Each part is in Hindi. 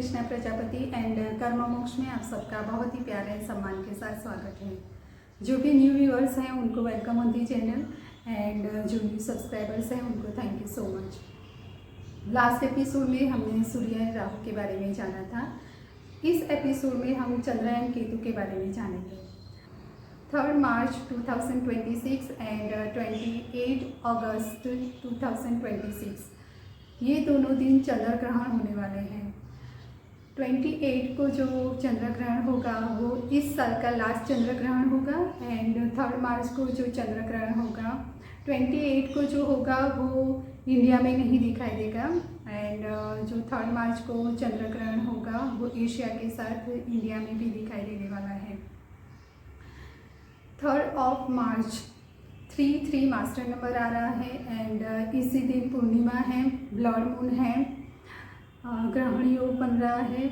कृष्णा प्रजापति एंड कर्म मोक्ष में आप सबका बहुत ही प्यारे सम्मान के साथ स्वागत है। जो भी न्यू व्यूअर्स हैं उनको welcome on the channel and जो न्यू सब्सक्राइबर्स हैं उनको thank you so much. Last episode में हमने सूर्य एंड राहु के बारे में जाना था। इस एपिसोड में हम चंद्र एंड केतु के बारे में जानेंगे। 3 मार्च 2026 एंड 28 अगस्त 2026 ये दोनों दिन चंद्र ग्रहण होने वाले हैं। 28 को जो चंद्र ग्रहण होगा वो इस साल का लास्ट चंद्र ग्रहण होगा एंड 3 मार्च को जो चंद्र ग्रहण होगा 28 को जो होगा वो इंडिया में नहीं दिखाई देगा एंड जो 3 मार्च को चंद्र ग्रहण होगा वो एशिया के साथ इंडिया में भी दिखाई देने वाला है। 3 मार्च 3 मास्टर नंबर आ रहा है एंड इसी दिन पूर्णिमा है, ब्लड मून है, ग्रहण योग बन रहा है।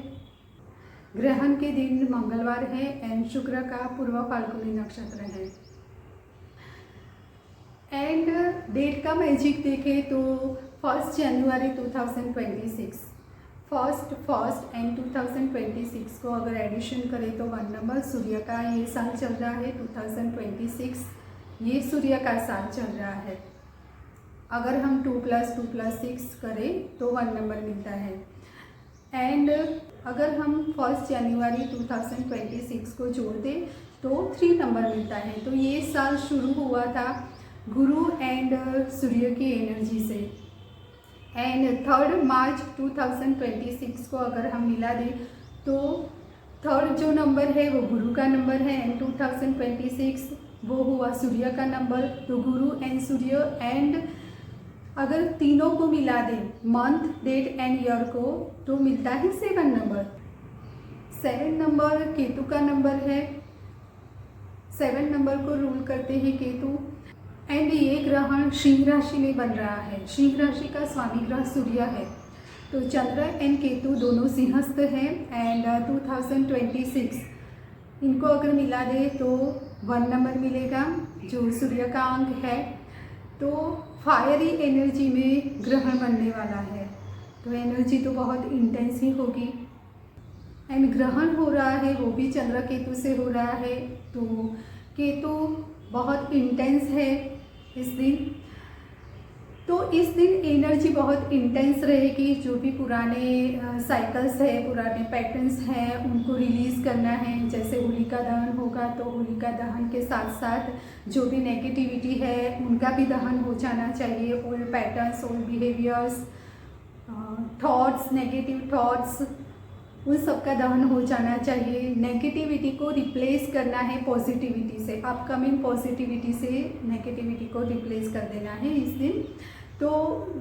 ग्रहण के दिन मंगलवार है एंड शुक्र का पूर्व फाल्गुनी नक्षत्र है। एंड डेट का मैजिक देखें तो 1 जनवरी 2026 फर्स्ट एंड 2026 को अगर एडिशन करें तो 1 नंबर सूर्य का ये साल चल रहा है 2026, ये सूर्य का साल चल रहा है। अगर हम 2+2+6 करें तो 1 नंबर मिलता है एंड अगर हम 1 जनवरी 2026 को जोड़ दें तो 3 नंबर मिलता है। तो ये साल शुरू हुआ था गुरु एंड सूर्य की एनर्जी से एंड 3 मार्च 2026 को अगर हम मिला दें तो 3 जो नंबर है वो गुरु का नंबर है एंड 2026 वो हुआ सूर्य का नंबर। तो गुरु एंड सूर्य एंड अगर तीनों को मिला दें मंथ, डेट एंड ईयर को तो मिलता है 7 नंबर। 7 नंबर केतु का नंबर है। 7 नंबर को रूल करते हैं केतु एंड ये ग्रहण सिंह राशि में बन रहा है। सिंह राशि का स्वामी ग्रह सूर्य है। तो चंद्र एंड केतु दोनों सिंहस्थ हैं एंड 2026 इनको अगर मिला दे तो 1 नंबर मिलेगा जो सूर्य का अंक है। तो फायरी एनर्जी में ग्रहण बनने वाला है तो एनर्जी तो बहुत इंटेंस ही होगी एंड ग्रहण हो रहा है वो भी चंद्र केतु से हो रहा है। तो केतु बहुत इंटेंस है इस दिन। तो इस दिन एनर्जी बहुत इंटेंस रहेगी। जो भी पुराने साइकिल्स है, पुराने पैटर्न्स हैं उनको रिलीज़ करना है। जैसे होलिका दहन होगा तो होलिका दहन के साथ साथ जो भी नेगेटिविटी है उनका भी दहन हो जाना चाहिए। Old patterns, old behaviours, thoughts, negative thoughts, उन सब का दहन हो जाना चाहिए। नेगेटिविटी को रिप्लेस करना है पॉजिटिविटी से। अपकमिंग पॉजिटिविटी से नेगेटिविटी को रिप्लेस कर देना है इस दिन। तो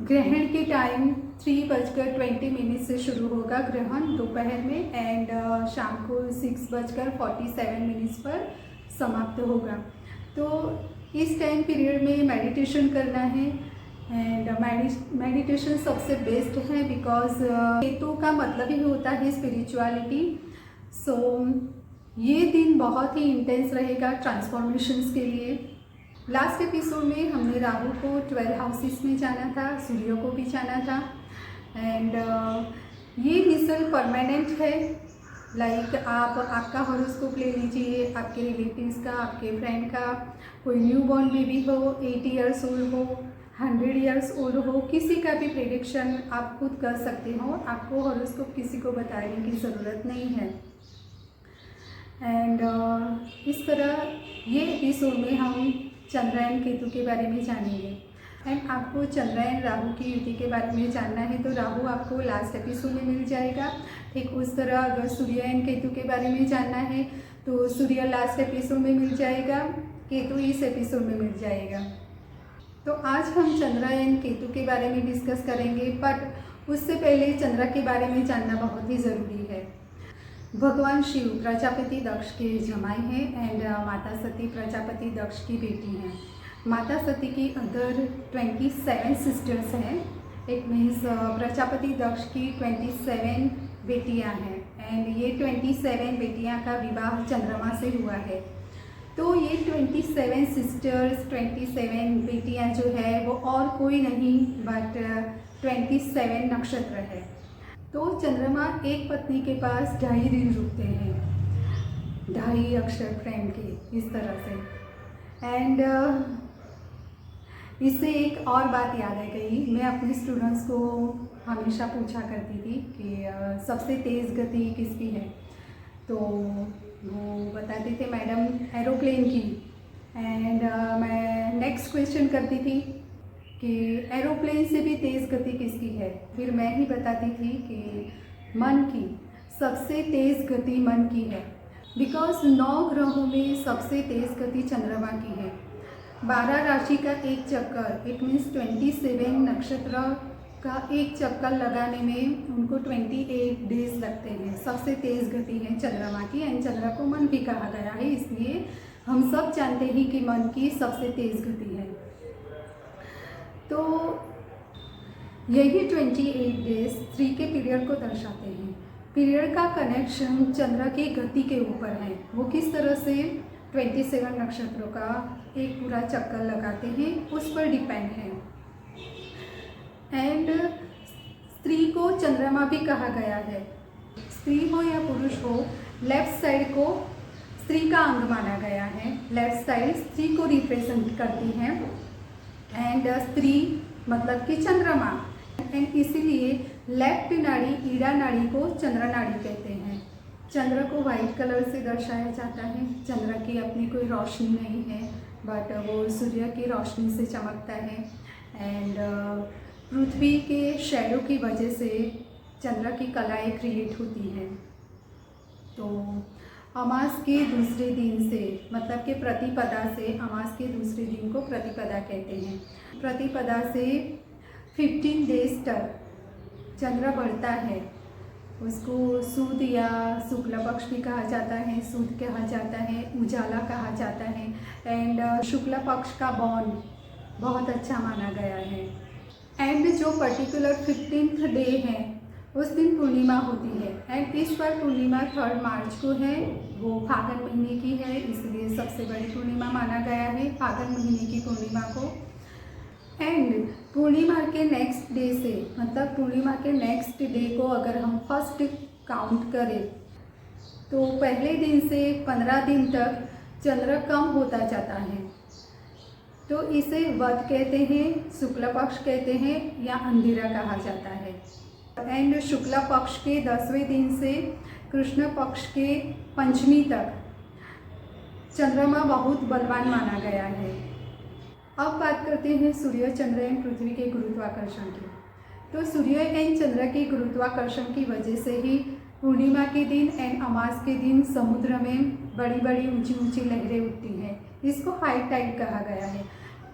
ग्रहण के टाइम 3:20 से शुरू होगा ग्रहण दोपहर में एंड शाम को 6:47 पर समाप्त होगा। तो इस टाइम पीरियड में मेडिटेशन करना है एंड मेडिटेशन सबसे बेस्ट है बिकॉज केतु का मतलब ही होता है स्पिरिचुअलिटी। सो ये दिन बहुत ही इंटेंस रहेगा ट्रांसफॉर्मेशंस के लिए। लास्ट एपिसोड में हमने राहु को 12 हाउसेस में जाना था, सूर्य को भी जाना था एंड ये रिजल्ट परमानेंट है। लाइक आप आपका हॉरोस्कोप ले लीजिए, आपके रिलेटिव्स का, आपके फ्रेंड का, कोई न्यू बॉर्न बेबी हो, 80 ईयर्स ओल्ड हो, 100 ईयर्स ओल्ड हो, किसी का भी प्रेडिक्शन आप खुद कर सकते हो। आपको हॉरोस्कोप किसी को बताने की ज़रूरत नहीं है एंड इस तरह ये एपिसोड में हम चंद्र एंड केतु के बारे में जानेंगे एंड आपको चंद्र एंड राहु की युति के बारे में जानना है तो राहु आपको लास्ट एपिसोड में मिल जाएगा। ठीक उस तरह अगर सूर्य एंड केतु के बारे में जानना है तो सूर्य लास्ट एपिसोड में मिल जाएगा, केतु इस एपिसोड में मिल जाएगा। तो आज हम चंद्र एंड केतु के बारे में डिस्कस करेंगे बट उससे पहले चंद्र के बारे में जानना बहुत ही ज़रूरी है। भगवान शिव प्रजापति दक्ष के जमाई हैं एंड माता सती प्रजापति दक्ष की बेटी हैं। माता सती की अदर 27 सिस्टर्स हैं। इट मीन्स प्रजापति दक्ष की 27 बेटियां हैं एंड ये 27 बेटियां का विवाह चंद्रमा से हुआ है। तो ये 27 सिस्टर्स, 27 बेटियां जो है वो और कोई नहीं बट 27 नक्षत्र है। तो चंद्रमा एक पत्नी के पास 2.5 दिन रुकते हैं, 2.5 अक्षर प्रेम के, इस तरह से। एंड इससे एक और बात याद आ गई, मैं अपने स्टूडेंट्स को हमेशा पूछा करती थी कि सबसे तेज़ गति किसकी है, तो वो बताते थे मैडम एरोप्लेन की। एंड मैं नेक्स्ट क्वेश्चन करती थी कि एरोप्लेन से भी तेज़ गति किसकी है, फिर मैं ही बताती थी कि मन की, सबसे तेज़ गति मन की है। बिकॉज 9 ग्रहों में सबसे तेज़ गति चंद्रमा की है। 12 राशि का एक चक्कर, इट मीन्स 27 नक्षत्र का एक चक्कर लगाने में उनको 28 डेज लगते हैं। सबसे तेज़ गति है चंद्रमा की। एंड चंद्र को मन भी कहा गया है, इसलिए हम सब जानते हैं कि मन की सबसे तेज़ गति है। तो यही 28 डेज 3 के पीरियड को दर्शाते हैं। पीरियड का कनेक्शन चंद्र की गति के ऊपर है। वो किस तरह से 27 नक्षत्रों का एक पूरा चक्कर लगाते हैं, उस पर डिपेंड है। एंड स्त्री को चंद्रमा भी कहा गया है। स्त्री हो या पुरुष हो, लेफ्ट साइड को स्त्री का अंग माना गया है। लेफ्ट साइड स्त्री को रिप्रेजेंट करती है। एंड स्त्री मतलब कि चंद्रमा। एंड इसीलिए लेफ्ट नाड़ी, ईड़ा नाड़ी को चंद्र नाड़ी कहते हैं। चंद्र को वाइट कलर से दर्शाया जाता है। चंद्र की अपनी कोई रोशनी नहीं है, बट वो सूर्य की रोशनी से चमकता है। एंड पृथ्वी के शैडो की वजह से चंद्र की कलाएँ क्रिएट होती हैं। तो अमास के दूसरे दिन से, मतलब कि प्रतिपदा से, अमास के दूसरे दिन को प्रतिपदा कहते हैं। प्रतिपदा से 15 डेज तक चंद्र बढ़ता है। उसको सूद या शुक्ल पक्ष भी कहा जाता है, सूद कहा जाता है, उजाला कहा जाता है। एंड शुक्ल पक्ष का बॉन बहुत अच्छा माना गया है। एंड जो पर्टिकुलर 15th डे है, उस दिन पूर्णिमा होती है। एंड इस बार पूर्णिमा 3 मार्च को है। वो फागुन महीने की है, इसलिए सबसे बड़ी पूर्णिमा माना गया है फागुन महीने की पूर्णिमा को। एंड पूर्णिमा के नेक्स्ट डे से, मतलब पूर्णिमा के नेक्स्ट डे को अगर हम फर्स्ट काउंट करें, तो पहले दिन से 15 दिन तक चंद्र कम होता जाता है। तो इसे वध कहते हैं, शुक्ल पक्ष कहते हैं, या अंधेरा कहा जाता है। एंड शुक्ल पक्ष के 10वें दिन से कृष्ण पक्ष के पंचमी तक चंद्रमा बहुत बलवान माना गया है। अब बात करते हैं सूर्य, चंद्र एंड पृथ्वी के गुरुत्वाकर्षण की। तो सूर्य एंड चंद्र के गुरुत्वाकर्षण की वजह से ही पूर्णिमा के दिन एंड अमास के दिन समुद्र में बड़ी बड़ी ऊंची ऊंची लहरें उठती हैं। इसको हाई टाइड कहा गया है।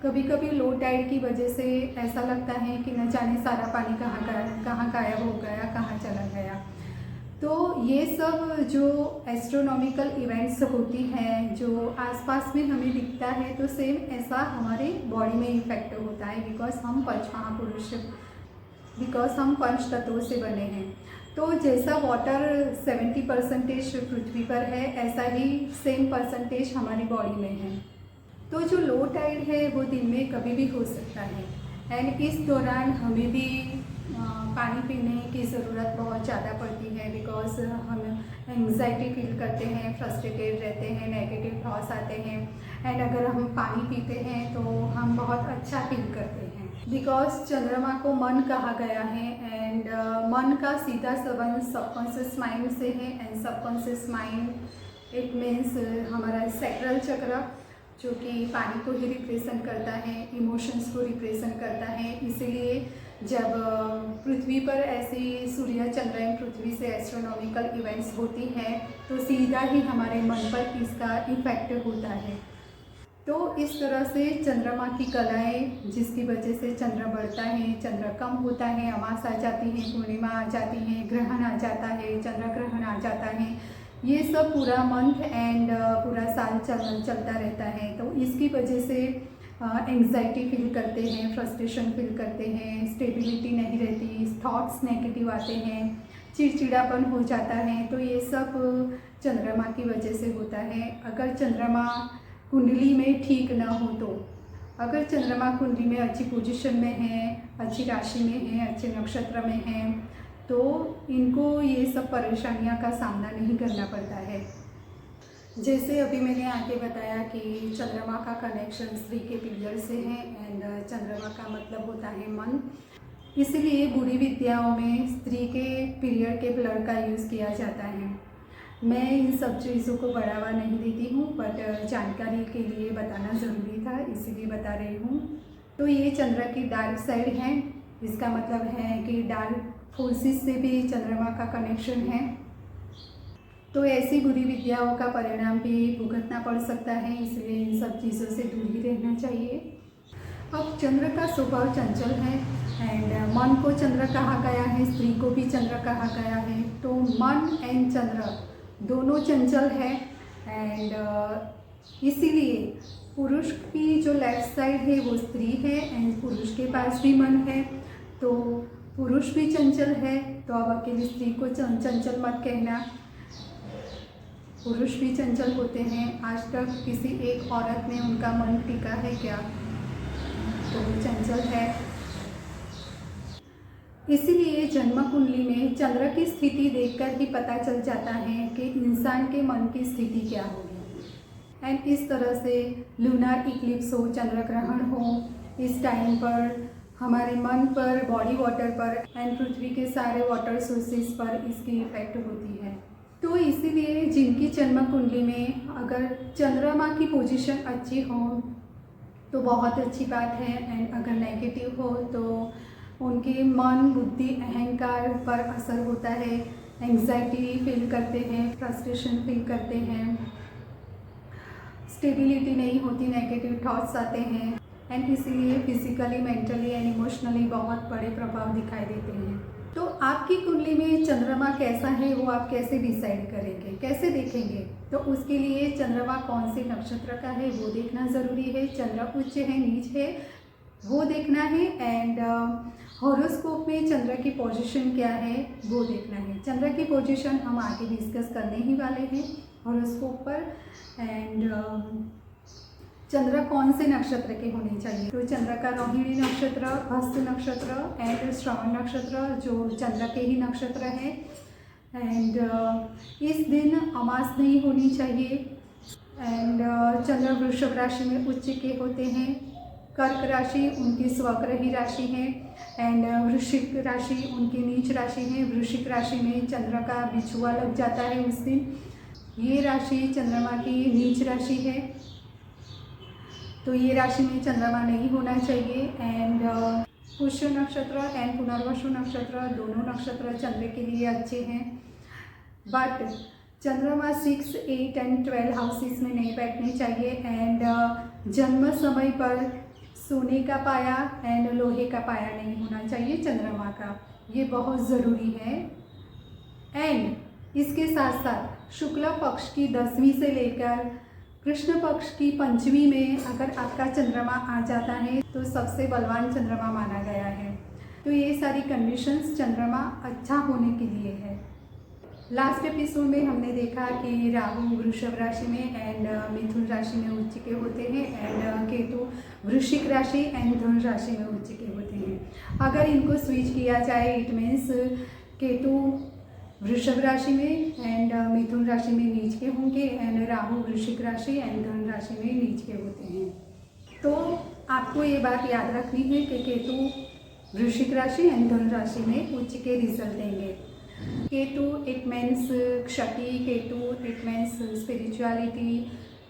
कभी कभी लो टाइड की वजह से ऐसा लगता है कि न जाने सारा पानी कहाँ गायब हो गया, कहाँ चला गया। तो ये सब जो एस्ट्रोनॉमिकल इवेंट्स होती हैं, जो आसपास में हमें दिखता है, तो सेम ऐसा हमारे बॉडी में इफेक्ट होता है। बिकॉज हम पंच तत्वों से बने हैं। तो जैसा वाटर 70% पृथ्वी पर है, ऐसा ही सेम परसेंटेज हमारी बॉडी में है। तो जो लो टाइड है वो दिन में कभी भी हो सकता है। एंड इस दौरान हमें भी पानी पीने की ज़रूरत बहुत ज़्यादा पड़ती है। बिकॉज हम एंग्जाइटी फील करते हैं, फ्रस्ट्रेटेड रहते हैं, नेगेटिव थॉट्स आते हैं। एंड अगर हम पानी पीते हैं तो हम बहुत अच्छा फील करते हैं। बिकॉज चंद्रमा को मन कहा गया है। एंड मन का सीधा संबंध सबकॉन्शियस माइंड से है। And subconscious mind it means हमारा सैक्रल चक्र, जो कि पानी को ही रिप्रेजेंट करता है, इमोशंस को रिप्रेजेंट करता है। इसीलिए जब पृथ्वी पर ऐसी सूर्य, चंद्र एंड पृथ्वी से एस्ट्रोनॉमिकल इवेंट्स होती हैं, तो सीधा ही हमारे मन पर इसका इफेक्ट होता है। तो इस तरह से चंद्रमा की कलाएं, जिसकी वजह से चंद्र बढ़ता है, चंद्र कम होता है, अमास आ जाती है, पूर्णिमा आ जाती है, ग्रहण आ जाता है, चंद्र ग्रहण आ जाता है, ये सब पूरा मंथ एंड पूरा साल चलता रहता है। तो इसकी वजह से एंग्जाइटी फील करते हैं, फ्रस्ट्रेशन फील करते हैं, स्टेबिलिटी नहीं रहती, थॉट्स नेगेटिव आते हैं, चिड़चिड़ापन हो जाता है। तो ये सब चंद्रमा की वजह से होता है। अगर चंद्रमा कुंडली में ठीक ना हो, तो अगर चंद्रमा कुंडली में अच्छी पोजीशन में है, अच्छी राशि में है, अच्छे नक्षत्र में है, तो इनको ये सब परेशानियां का सामना नहीं करना पड़ता है। जैसे अभी मैंने आगे बताया कि चंद्रमा का कनेक्शन स्त्री के पीरियड से है एंड चंद्रमा का मतलब होता है मन, इसलिए बुरी विद्याओं में स्त्री के पीरियड के ब्लड का यूज़ किया जाता है। मैं इन सब चीज़ों को बढ़ावा नहीं देती हूँ, बट जानकारी के लिए बताना ज़रूरी था, इसीलिए बता रही हूँ। तो ये चंद्र की डार्क साइड है, इसका मतलब है कि डार्क फोर्सेस से भी चंद्रमा का कनेक्शन है, तो ऐसी बुरी विद्याओं का परिणाम भी भुगतना पड़ सकता है, इसलिए इन सब चीज़ों से दूर ही रहना चाहिए। अब चंद्र का स्वभाव चंचल है एंड मन को चंद्र कहा गया है, स्त्री को भी चंद्र कहा गया है, तो मन एंड चंद्र दोनों चंचल है एंड इसीलिए पुरुष की जो लेफ्ट साइड है वो स्त्री है एंड पुरुष के पास भी मन है, तो पुरुष भी चंचल है, तो अब अकेली स्त्री को चंचल मत कहना। पुरुष भी चंचल होते हैं, आज तक किसी एक औरत में उनका मन टिका है क्या? तो वो चंचल है। इसीलिए जन्म कुंडली में चंद्र की स्थिति देखकर ही पता चल जाता है कि इंसान के मन की स्थिति क्या होगी। एंड इस तरह से लूनर इक्लिप्स हो, चंद्र ग्रहण हो, इस टाइम पर हमारे मन पर, बॉडी वाटर पर एंड पृथ्वी के सारे वाटर सोर्सेज पर इसकी इफेक्ट होती है। तो इसीलिए जिनकी जन्म कुंडली में अगर चंद्रमा की पोजीशन अच्छी हो तो बहुत अच्छी बात है, एंड अगर नेगेटिव हो तो उनके मन, बुद्धि, अहंकार पर असर होता है, एंग्जाइटी फील करते हैं, फ्रस्ट्रेशन फील करते हैं, स्टेबिलिटी नहीं होती, नेगेटिव थॉट्स आते हैं एंड इसीलिए फिजिकली, मेंटली एंड इमोशनली बहुत बड़े प्रभाव दिखाई देते हैं। तो आपकी कुंडली में चंद्रमा कैसा है वो आप कैसे डिसाइड करेंगे, कैसे देखेंगे? तो उसके लिए चंद्रमा कौन से नक्षत्र का है वो देखना ज़रूरी है, चंद्र उच्च है, नीच है, वो देखना है एंड हॉरोस्कोप में चंद्र की पोजीशन क्या है वो देखना है। चंद्र की पोजीशन हम आगे डिस्कस करने ही वाले हैं हॉरोस्कोप पर। एंड चंद्र कौन से नक्षत्र के होने चाहिए? तो चंद्र का रोहिणी नक्षत्र, हस्त नक्षत्र एंड श्रवण नक्षत्र जो चंद्र के ही नक्षत्र है। एंड इस दिन अमास नहीं होनी चाहिए। एंड चंद्र वृषभ राशि में उच्च के होते हैं, कर्क राशि उनकी स्वग्रही राशि है एंड वृश्चिक राशि उनकी नीच राशि है। वृश्चिक राशि में चंद्र का बिछुआ लग जाता है उस दिन। ये राशि चंद्रमा की नीच राशि है, तो ये राशि में चंद्रमा नहीं होना चाहिए। एंड पुष्य नक्षत्र एंड पुनर्वसु नक्षत्र दोनों नक्षत्र चंद्र के लिए अच्छे हैं, बट चंद्रमा 6, 8 एंड 12 हाउसेस में नहीं बैठने चाहिए। एंड जन्म समय पर सोने का पाया एंड लोहे का पाया नहीं होना चाहिए चंद्रमा का, ये बहुत ज़रूरी है। एंड इसके साथ साथ शुक्ल पक्ष की 10वीं से लेकर कृष्ण पक्ष की 5वीं में अगर आपका चंद्रमा आ जाता है तो सबसे बलवान चंद्रमा माना गया है। तो ये सारी कंडीशंस चंद्रमा अच्छा होने के लिए है। लास्ट एपिसोड में हमने देखा कि राहु वृषभ राशि में एंड मिथुन राशि में उच्च के होते हैं एंड केतु वृश्चिक राशि एंड धनु राशि में उच्च के होते हैं। अगर इनको स्विच किया जाए इट मीन्स केतु वृषभ राशि में एंड मिथुन राशि में नीच के होंगे एंड राहु वृश्चिक राशि एंड धनु राशि में नीच के होते हैं। तो आपको ये बात याद रखनी है कि केतु वृश्चिक राशि एंड धनु राशि में उच्च के रिजल्ट देंगे। केतु इट मीन्स क्षति, Ketu it means spirituality,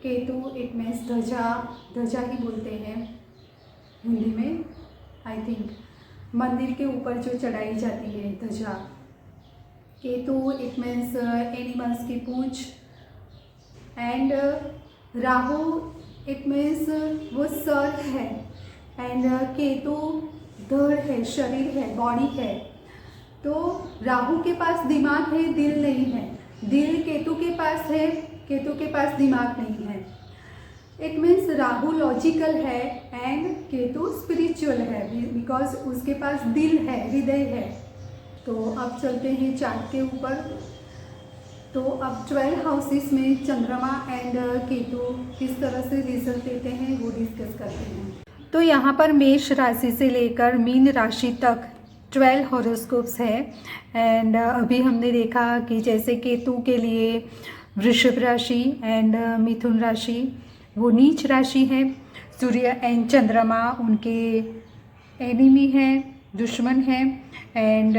Ketu it means ध्वजा, ध्वजा ही बोलते हैं हिंदी में, आई थिंक मंदिर के ऊपर जो चढ़ाई जाती है ध्वजा। केतु इट मीन्स एनिमल्स की पूंछ एंड राहु इट मीन्स वो सर है एंड केतु धड़ है, शरीर है, बॉडी है। तो राहु के पास दिमाग है, दिल नहीं है। दिल केतु के पास है, केतु के पास दिमाग नहीं है। इट मीन्स राहु लॉजिकल है एंड केतु स्पिरिचुअल है बिकॉज उसके पास दिल है, हृदय है। तो अब चलते हैं चार्ट के ऊपर। तो अब 12 हाउसेस में चंद्रमा एंड केतु किस तरह से रिजल्ट देते हैं वो डिस्कस करते हैं। तो यहाँ पर मेष राशि से लेकर मीन राशि तक 12 हॉरोस्कोप्स है। एंड अभी हमने देखा कि जैसे केतु के लिए वृषभ राशि एंड मिथुन राशि वो नीच राशि है, सूर्य एंड चंद्रमा उनके एनिमी है, दुश्मन है, एंड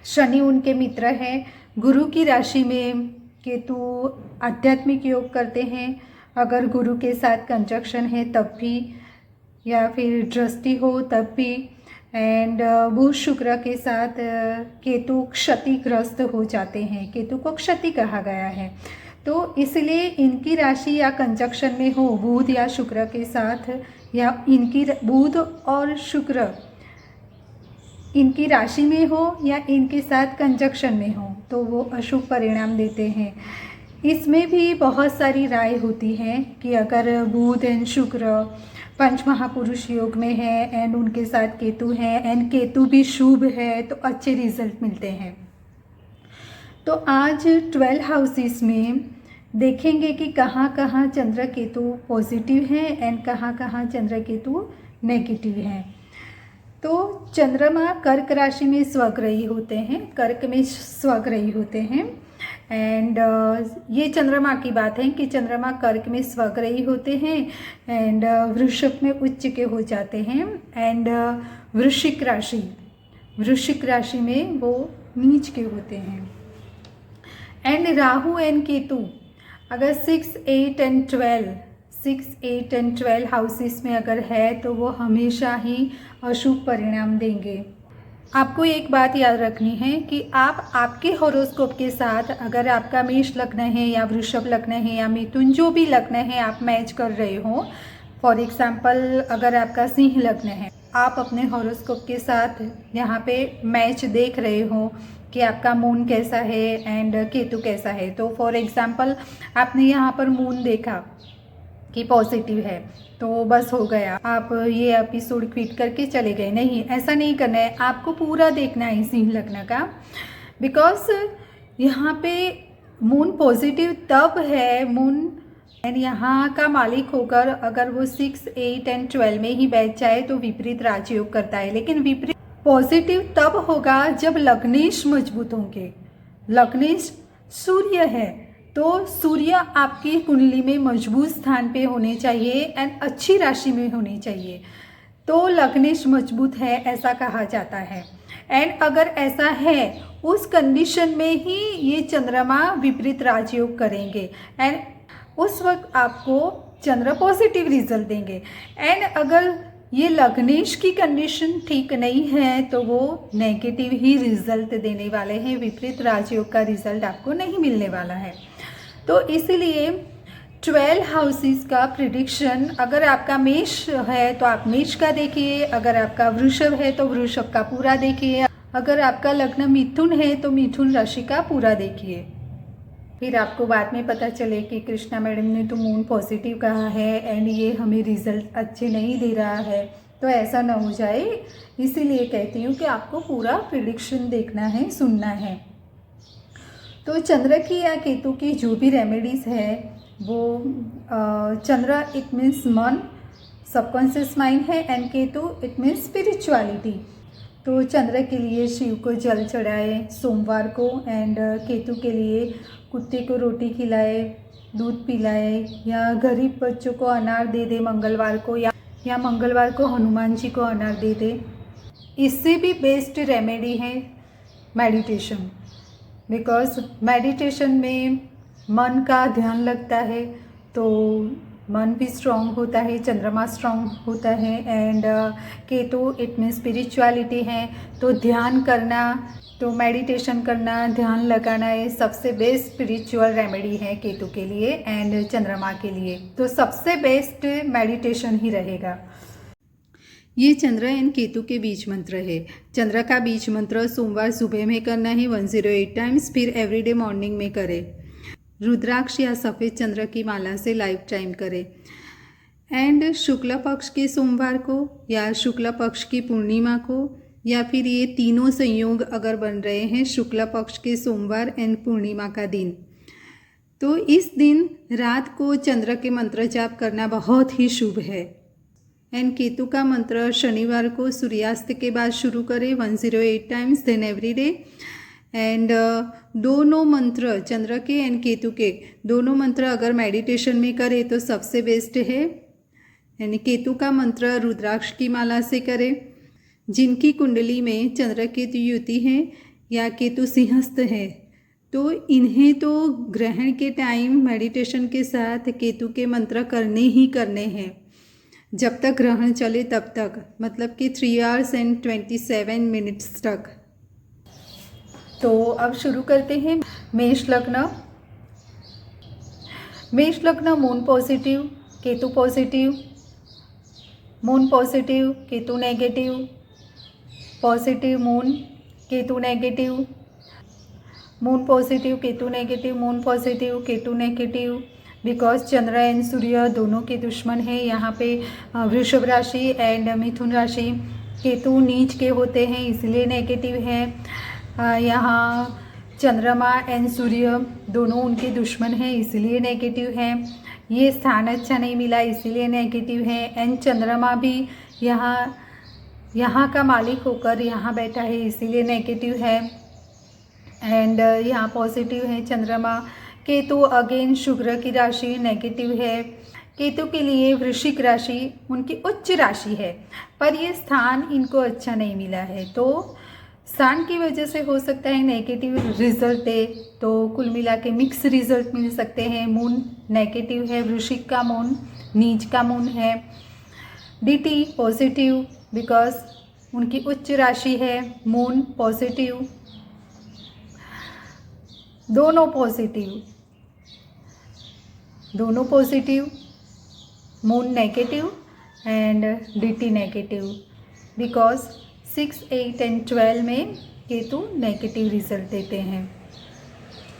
शनि उनके मित्र है। गुरु की राशि में केतु आध्यात्मिक योग करते हैं, अगर गुरु के साथ कंजक्शन है तब भी, या फिर दृष्टि हो तब भी। एंड बुध शुक्र के साथ केतु क्षतिग्रस्त हो जाते हैं, केतु को क्षति कहा गया है। तो इसलिए इनकी राशि या कंजक्शन में हो बुध या शुक्र के साथ, या इनकी बुध और शुक्र इनकी राशि में हो या इनके साथ कंजक्शन में हो तो वो अशुभ परिणाम देते हैं। इसमें भी बहुत सारी राय होती है कि अगर बुध एंड शुक्र पंच महापुरुष योग में है एंड उनके साथ केतु है एंड केतु भी शुभ है तो अच्छे रिजल्ट मिलते हैं। तो आज 12 हाउसेस में देखेंगे कि कहाँ कहाँ चंद्र केतु पॉजिटिव है एंड कहाँ कहाँ चंद्र केतु नेगेटिव है। तो चंद्रमा कर्क राशि में स्वग्रही होते हैं, कर्क में स्वग्रही होते हैं। एंड ये चंद्रमा की बात है कि चंद्रमा कर्क में स्वग्रही होते हैं एंड वृषभ में उच्च के हो जाते हैं। एंड वृश्चिक राशि में वो नीच के होते हैं। एंड राहु एंड केतु अगर 6, 8 एंड 12 हाउसेस में अगर है तो वो हमेशा ही अशुभ परिणाम देंगे। आपको एक बात याद रखनी है कि आप आपके हॉरोस्कोप के साथ, अगर आपका मेष लग्न है या वृषभ लग्न है या मिथुन जो भी लग्न है आप मैच कर रहे हो, फॉर एग्जाम्पल अगर आपका सिंह लग्न है, आप अपने हॉरोस्कोप के साथ यहाँ पे मैच देख रहे हो कि आपका मून कैसा है एंड केतु कैसा है। तो फॉर एग्जाम्पल आपने यहाँ पर मून देखा कि पॉजिटिव है तो बस हो गया, आप ये एपिसोड क्विट करके चले गए। नहीं, ऐसा नहीं करना है, आपको पूरा देखना है सिंह लग्न का। बिकॉज यहाँ पे मून पॉजिटिव तब है, मून एंड यहाँ का मालिक होकर अगर वो 6, 8 एंड 12 में ही बैठ जाए तो विपरीत राजयोग करता है। लेकिन विपरीत पॉजिटिव तब होगा जब लग्नेश मजबूत होंगे। लग्नेश सूर्य है तो सूर्य आपकी कुंडली में मजबूत स्थान पे होने चाहिए एंड अच्छी राशि में होनी चाहिए, तो लग्नेश मजबूत है ऐसा कहा जाता है। एंड अगर ऐसा है उस कंडीशन में ही ये चंद्रमा विपरीत राजयोग करेंगे एंड उस वक्त आपको चंद्र पॉजिटिव रिजल्ट देंगे। एंड अगर ये लग्नेश की कंडीशन ठीक नहीं है तो वो नेगेटिव ही रिजल्ट देने वाले हैं, विपरीत राजयोग का रिजल्ट आपको नहीं मिलने वाला है। तो इसलिए 12 हाउसेस का प्रिडिक्शन, अगर आपका मेष है तो आप मेष का देखिए, अगर आपका वृषभ है तो वृषभ का पूरा देखिए, अगर आपका लग्न मिथुन है तो मिथुन राशि का पूरा देखिए। फिर आपको बाद में पता चले कि कृष्णा मैडम ने तो मून पॉजिटिव कहा है एंड ये हमें रिजल्ट अच्छे नहीं दे रहा है, तो ऐसा ना हो जाए। इसीलिए कहती हूँ कि आपको पूरा प्रिडिक्शन देखना है, सुनना है। तो चंद्र की या केतु की जो भी रेमेडीज़ है वो चंद्र इट मीन्स मन, सबकॉन्शियस माइंड है, and Ketu it means spirituality. तो चंद्र के लिए शिव को जल चढ़ाए सोमवार को, एंड केतु के लिए कुत्ते को रोटी खिलाए, दूध पिलाए, या गरीब बच्चों को अनार दे दे मंगलवार को, या मंगलवार को हनुमान जी को अनार दे दे। इससे भी बेस्ट रेमेडी है मेडिटेशन, बिकॉज मेडिटेशन में मन का ध्यान लगता है तो मन भी स्ट्रॉन्ग होता है, चंद्रमा स्ट्रॉन्ग होता है, and Ketu it mean spirituality है। तो ध्यान करना, तो मेडिटेशन करना, ध्यान लगाना ये सबसे बेस्ट स्पिरिचुअल रेमेडी है केतु के लिए एंड चंद्रमा के लिए। तो सबसे बेस्ट मेडिटेशन ही रहेगा। ये चंद्र एंड केतु के बीच मंत्र है। चंद्र का बीच मंत्र सोमवार सुबह में करना है 108 टाइम्स, फिर एवरीडे मॉर्निंग में करें। रुद्राक्ष या सफ़ेद चंद्र की माला से लाइफ टाइम करें। एंड शुक्ल पक्ष के सोमवार को या शुक्ल पक्ष की पूर्णिमा को, या फिर ये तीनों संयोग अगर बन रहे हैं शुक्ल पक्ष के सोमवार एंड पूर्णिमा का दिन, तो इस दिन रात को चंद्र के मंत्र जाप करना बहुत ही शुभ है। एंड केतु का मंत्र शनिवार को सूर्यास्त के बाद शुरू करें 108 times, then every day. And दोनों मंत्र चंद्र के एंड केतु के दोनों मंत्र अगर मेडिटेशन में करें तो सबसे बेस्ट है। यानी केतु का मंत्र रुद्राक्ष की माला से करें। जिनकी कुंडली में चंद्र केतु युति है या केतु सिंहस्थ है तो इन्हें तो ग्रहण के टाइम मेडिटेशन के साथ केतु के मंत्र करने ही करने हैं, जब तक ग्रहण चले तब तक, मतलब कि 3 hours and 27 minutes तक। तो अब शुरू करते हैं। मेष लग्न। मेष लग्न moon positive, Ketu positive, moon positive, Ketu negative, positive moon, Ketu negative, moon positive, Ketu negative, moon positive, Ketu negative. Because Chandra and Surya दोनों के दुश्मन हैं। यहाँ पे वृषभ राशि एंड मिथुन राशि केतु नीच के होते हैं, इसलिए नेगेटिव है। यहाँ चंद्रमा एंड सूर्य दोनों उनके दुश्मन हैं, इसलिए नेगेटिव है। ये स्थान अच्छा नहीं मिला, इसीलिए नेगेटिव है। एंड चंद्रमा भी यहाँ का मालिक होकर यहाँ बैठा है, इसीलिए नेगेटिव है। एंड यहाँ पॉजिटिव है चंद्रमा। केतु अगेन शुक्र की राशि नेगेटिव है। केतु के लिए वृश्चिक राशि उनकी उच्च राशि है, पर ये स्थान इनको अच्छा नहीं मिला है, तो स्थान की वजह से हो सकता है नेगेटिव रिजल्ट दे। तो कुल मिला के मिक्स रिजल्ट मिल सकते हैं। मून नेगेटिव है, वृश्चिक का मून नीच का मून है। डीटी पॉजिटिव बिकॉज उनकी उच्च राशि है। मून पॉजिटिव, दोनों पॉजिटिव, दोनों positive. Moon negative and DT negative because 6, 8 and 12 में केतु नेगेटिव रिजल्ट देते हैं।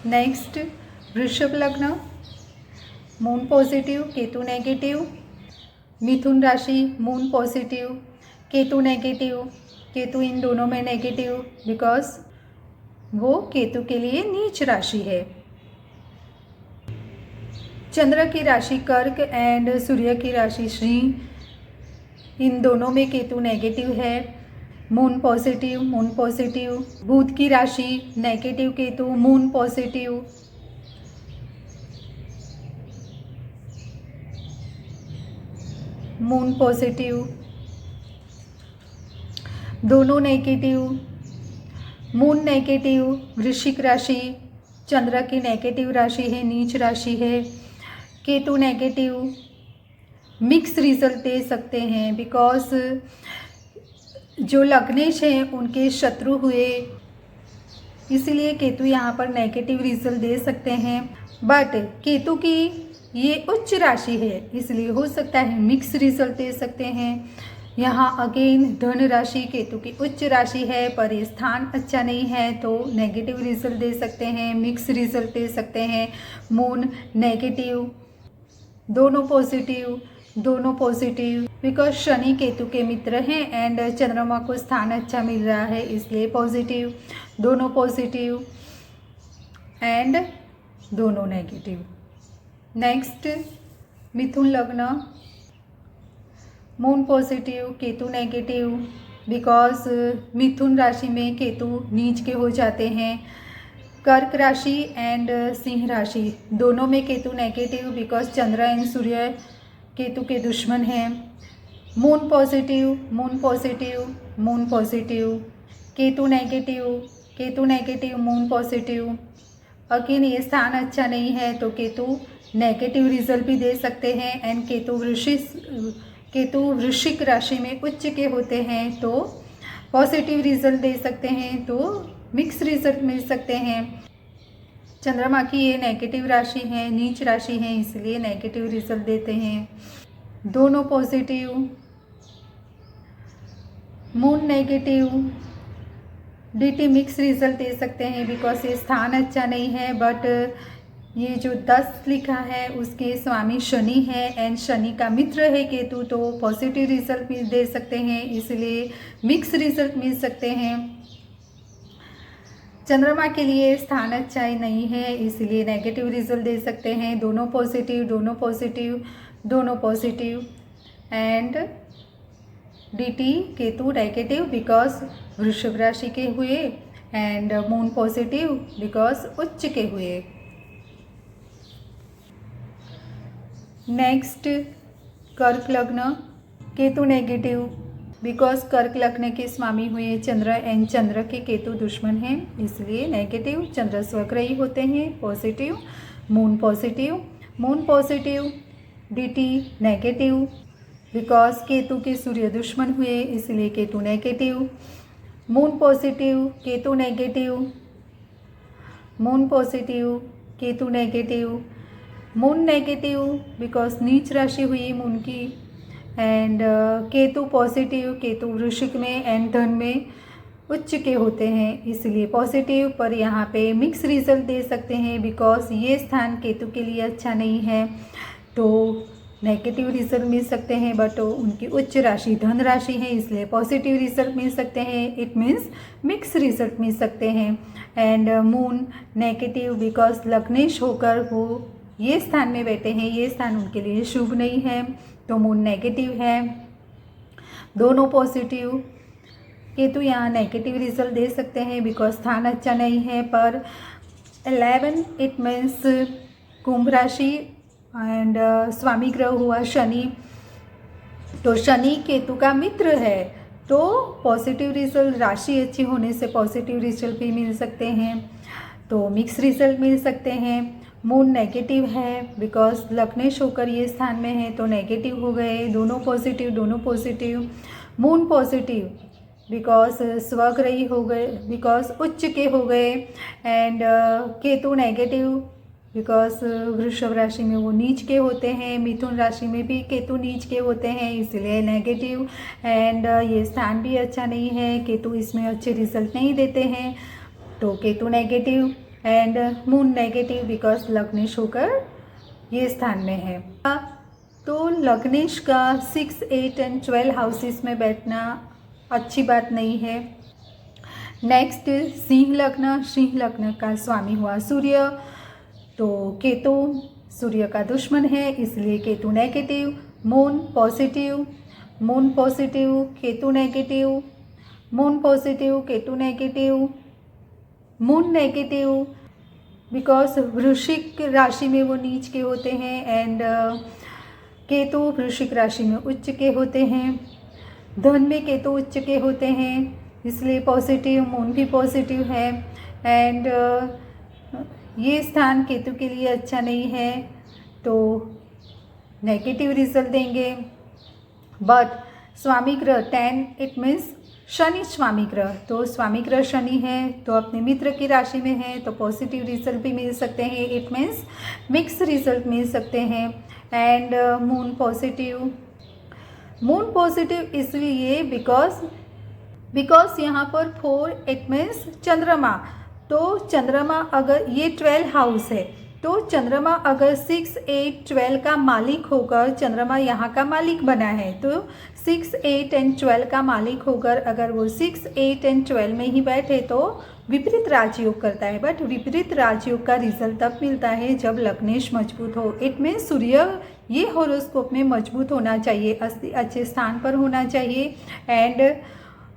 नेक्स्ट वृषभ लग्न, मून पॉजिटिव, केतु नेगेटिव। मिथुन राशि moon positive, Ketu negative. Ketu इन दोनों में नेगेटिव बिकॉज वो केतु के लिए नीच राशि है। चंद्र की राशि कर्क एंड सूर्य की राशि सिंह, इन दोनों में केतु नेगेटिव है। Moon positive, moon positive. Budh की राशि negative Ketu, moon positive. Moon positive, दोनों नेगेटिव। मून नेगेटिव, वृश्चिक राशि चंद्र की नेगेटिव राशि है, नीच राशि है। केतु नेगेटिव, मिक्स रिजल्ट दे सकते हैं बिकॉज जो लग्नेश हैं उनके शत्रु हुए, इसीलिए केतु यहाँ पर नेगेटिव रिजल्ट दे सकते हैं। बट केतु की ये उच्च राशि है, इसलिए हो सकता है मिक्स रिजल्ट दे सकते हैं। यहाँ अगेन धन राशि केतु की उच्च राशि है, पर ये स्थान अच्छा नहीं है, तो नेगेटिव रिजल्ट दे सकते हैं, मिक्स रिजल्ट दे सकते हैं। मून नेगेटिव, दोनों पॉजिटिव, दोनों पॉजिटिव बिकॉज शनि केतु के मित्र हैं एंड चंद्रमा को स्थान अच्छा मिल रहा है, इसलिए पॉजिटिव। दोनों पॉजिटिव एंड दोनों नेगेटिव। नेक्स्ट मिथुन लग्न, moon positive, Ketu negative because मिथुन राशि में केतु नीच के हो जाते हैं। कर्क राशि एंड सिंह राशि दोनों में Ketu negative because Chandra and Surya Ketu के दुश्मन हैं। Moon positive, moon positive, moon positive. Ketu negative, Ketu negative, moon positive. Again ये स्थान अच्छा नहीं है, तो केतु नेगेटिव रिजल्ट भी दे सकते हैं। एंड केतु वृश्चिक राशि में उच्च के होते हैं, तो पॉजिटिव रिजल्ट दे सकते हैं, तो मिक्स रिजल्ट मिल सकते हैं। चंद्रमा की ये नेगेटिव राशि है, नीच राशि है, इसलिए नेगेटिव रिजल्ट देते हैं। दोनों पॉजिटिव। मून नेगेटिव, डीटी मिक्स रिजल्ट दे सकते हैं बिकॉज ये स्थान अच्छा नहीं है। बट ये जो 10 लिखा है उसके स्वामी शनि है एंड शनि का मित्र है केतु, तो पॉजिटिव रिजल्ट दे सकते हैं, इसलिए मिक्स रिजल्ट मिल सकते हैं। चंद्रमा के लिए स्थान अच्छा ही नहीं है, इसलिए नेगेटिव रिजल्ट दे सकते हैं। दोनों पॉजिटिव, दोनों पॉजिटिव, दोनों positive and DT Ketu negative because वृषभ राशि के हुए एंड मून पॉजिटिव बिकॉज उच्च के हुए। नेक्स्ट कर्क लग्न, केतु नेगेटिव बिकॉज कर्क लग्न के स्वामी हुए चंद्र एंड चंद्र के केतु दुश्मन हैं, इसलिए नेगेटिव। चंद्र स्वग्रही होते हैं, positive. Moon positive, moon positive. DT negative because Ketu के सूर्य दुश्मन हुए, इसलिए Ketu negative. Moon positive, Ketu negative. Moon positive, Ketu negative. Moon negative because नीच राशि हुई मून की एंड केतु पॉजिटिव, केतु वृश्चिक में एंड धन में उच्च के होते हैं, इसलिए पॉजिटिव। पर यहाँ पे मिक्स रिजल्ट दे सकते हैं बिकॉज ये स्थान केतु के लिए अच्छा नहीं है, तो नेगेटिव रिजल्ट मिल सकते हैं। बट उनकी उच्च राशि धन राशि है, इसलिए पॉजिटिव रिजल्ट मिल सकते हैं। इट मीन्स मिक्स रिजल्ट मिल सकते हैं। एंड मून नेगेटिव बिकॉज लग्नेश होकर वो ये स्थान में बैठे हैं, ये स्थान उनके लिए शुभ नहीं है, तो मून नेगेटिव है। दोनों पॉजिटिव। केतु यहाँ नेगेटिव रिजल्ट दे सकते हैं बिकॉज स्थान अच्छा नहीं है। पर 11 इट मीन्स कुंभ राशि एंड स्वामी ग्रह हुआ शनि, तो शनि केतु का मित्र है, तो पॉजिटिव रिजल्ट राशि अच्छी होने से पॉजिटिव रिजल्ट भी मिल सकते हैं, तो मिक्स रिजल्ट मिल सकते हैं। मून नेगेटिव है बिकॉज लग्नेश होकर ये स्थान में है, तो नेगेटिव हो गए। दोनों पॉजिटिव, दोनों पॉजिटिव। मून पॉजिटिव बिकॉज स्वग्रही हो गए, बिकॉज उच्च के हो गए एंड केतु नेगेटिव बिकॉज वृषभ राशि में वो नीच के होते हैं, मिथुन राशि में भी केतु नीच के होते हैं, इसलिए नेगेटिव। एंड ये स्थान भी अच्छा नहीं है, केतु इसमें अच्छे रिजल्ट नहीं देते हैं, तो Ketu negative. And moon negative because लग्नेश होकर ये स्थान में है। तो लग्नेश का 6, 8 एंड 12 हाउसेस में बैठना अच्छी बात नहीं है। नेक्स्ट सिंह लग्न, सिंह लग्न का स्वामी हुआ सूर्य, तो केतु सूर्य का दुश्मन है, इसलिए Ketu negative. Moon positive, moon positive, Ketu negative. Moon positive, Ketu negative. Moon negative because वृश्चिक राशि में वो नीच के होते हैं एंड केतु वृश्चिक राशि में उच्च के होते हैं, धन में केतु उच्च के होते हैं, इसलिए पॉजिटिव। मून भी पॉजिटिव है एंड ये स्थान केतु के लिए अच्छा नहीं है, तो नेगेटिव रिजल्ट देंगे। बट स्वामी ग्रह 10 इट मीन्स शनि स्वामी ग्रह, तो स्वामी ग्रह शनि है, तो अपने मित्र की राशि में है, तो पॉजिटिव रिजल्ट भी मिल सकते हैं। इट मीन्स मिक्स रिजल्ट मिल सकते हैं। And moon positive, moon positive इसलिए बिकॉज यहाँ पर 4 इट मीन्स चंद्रमा, तो चंद्रमा अगर ये 12 हाउस है, तो चंद्रमा अगर 6, 8, 12 का मालिक होकर चंद्रमा यहाँ का मालिक बना है, तो 6, 8 एंड 12 का मालिक होकर अगर वो 6, 8 एंड 12 में ही बैठे तो विपरीत राजयोग करता है। बट विपरीत राजयोग का रिजल्ट तब मिलता है जब लग्नेश मजबूत हो। इट मीन सूर्य ये हॉरोस्कोप में मजबूत होना चाहिए, अच्छे स्थान पर होना चाहिए एंड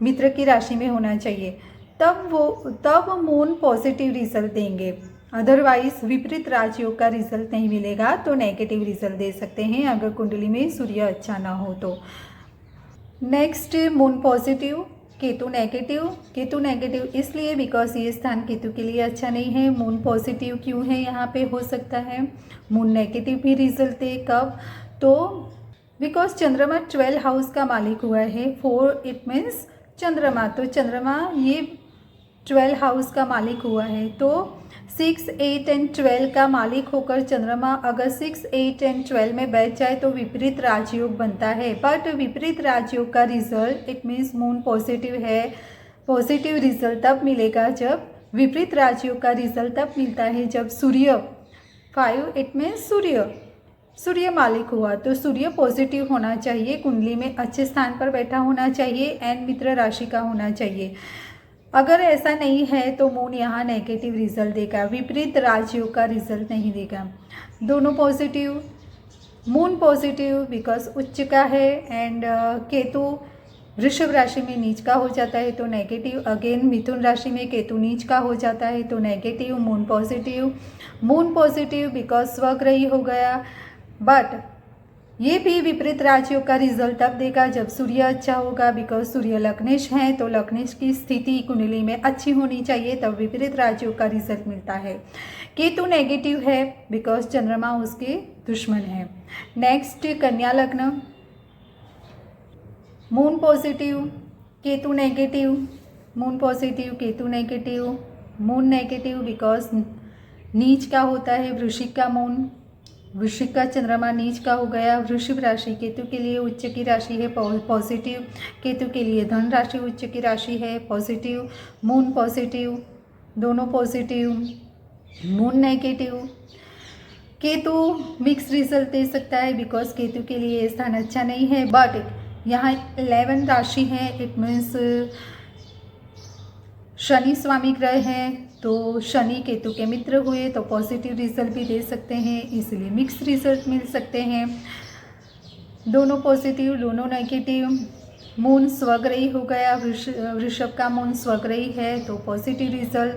मित्र की राशि में होना चाहिए, तब मून पॉजिटिव रिजल्ट देंगे। अदरवाइज विपरीत राजयोग का रिजल्ट नहीं मिलेगा, तो नेगेटिव रिजल्ट दे सकते हैं अगर कुंडली में सूर्य अच्छा ना हो तो। Next moon positive, Ketu negative. Ketu negative इसलिए बिकॉज ये स्थान केतु के लिए अच्छा नहीं है। मून पॉजिटिव क्यों है यहाँ पे हो सकता है मून नेगेटिव भी रिजल्ट दे, कब? तो बिकॉज चंद्रमा 12 हाउस का मालिक हुआ है। 4 इट मीन्स चंद्रमा, तो चंद्रमा ये 12 हाउस का मालिक हुआ है, तो 6, 8 एंड 12 का मालिक होकर चंद्रमा अगर 6, 8 एंड 12 में बैठ जाए तो विपरीत राजयोग बनता है। बट विपरीत राजयोग का result it means moon positive है। पॉजिटिव रिजल्ट तब मिलेगा जब विपरीत राजयोग का रिजल्ट तब मिलता है जब सूर्य 5 इट मीन्स सूर्य मालिक हुआ, तो सूर्य पॉजिटिव होना चाहिए, कुंडली में अच्छे स्थान पर बैठा होना चाहिए एंड मित्र राशि का होना चाहिए। अगर ऐसा नहीं है तो मून यहाँ नेगेटिव रिजल्ट देगा, विपरीत राजयोग का रिजल्ट नहीं देगा। दोनों पॉजिटिव। मून पॉजिटिव बिकॉज उच्च का है एंड केतु वृषभ राशि में नीच का हो जाता है तो नेगेटिव। अगेन मिथुन राशि में केतु नीच का हो जाता है तो नेगेटिव। मून पॉजिटिव बिकॉज स्वग्रही हो गया, बट ये भी विपरीत राशियों का रिजल्ट तब देगा जब सूर्य अच्छा होगा, बिकॉज सूर्य लग्नेश है तो लग्नेश की स्थिति कुंडली में अच्छी होनी चाहिए, तब विपरीत राशियों का रिजल्ट मिलता है। केतु नेगेटिव है बिकॉज चंद्रमा उसके दुश्मन है। नेक्स्ट कन्या लग्न, moon positive Ketu negative, moon positive Ketu negative, moon negative because नीच का होता है वृश्चिक का मून, वृश्चिक का चंद्रमा नीच का हो गया। वृषभ राशि केतु के लिए उच्च की राशि है पॉजिटिव, केतु के लिए धन राशि उच्च की राशि है पॉजिटिव। मून पॉजिटिव, दोनों positive, moon negative. Ketu mix result दे सकता है बिकॉज केतु के लिए ये स्थान अच्छा नहीं है, बट यहाँ 11 राशि है, इट मीन्स शनि स्वामी ग्रह हैं तो शनि केतु के मित्र हुए तो पॉजिटिव रिजल्ट भी दे सकते हैं, इसलिए मिक्स रिजल्ट मिल सकते हैं। दोनों पॉजिटिव दोनों नेगेटिव। मून स्वग्रही हो गया, वृषभ का मून स्वग्रही है तो पॉजिटिव रिजल्ट।